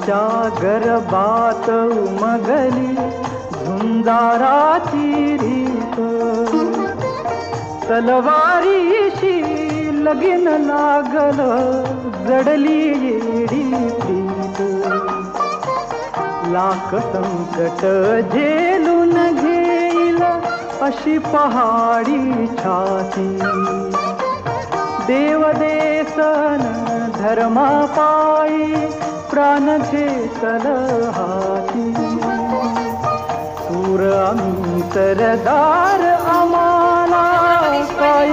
आईच्या गर्भात उमगली झुंजाराची रीत, तलवारीशी लगीन लागल जडली येडी प्रीत. लाख संकट झेलून घेईल अशी पहाडी छाती, देव देसन धर्मा पायी प्राण घेतल हाती. सूर आम्ही सरदार आम्हाला काय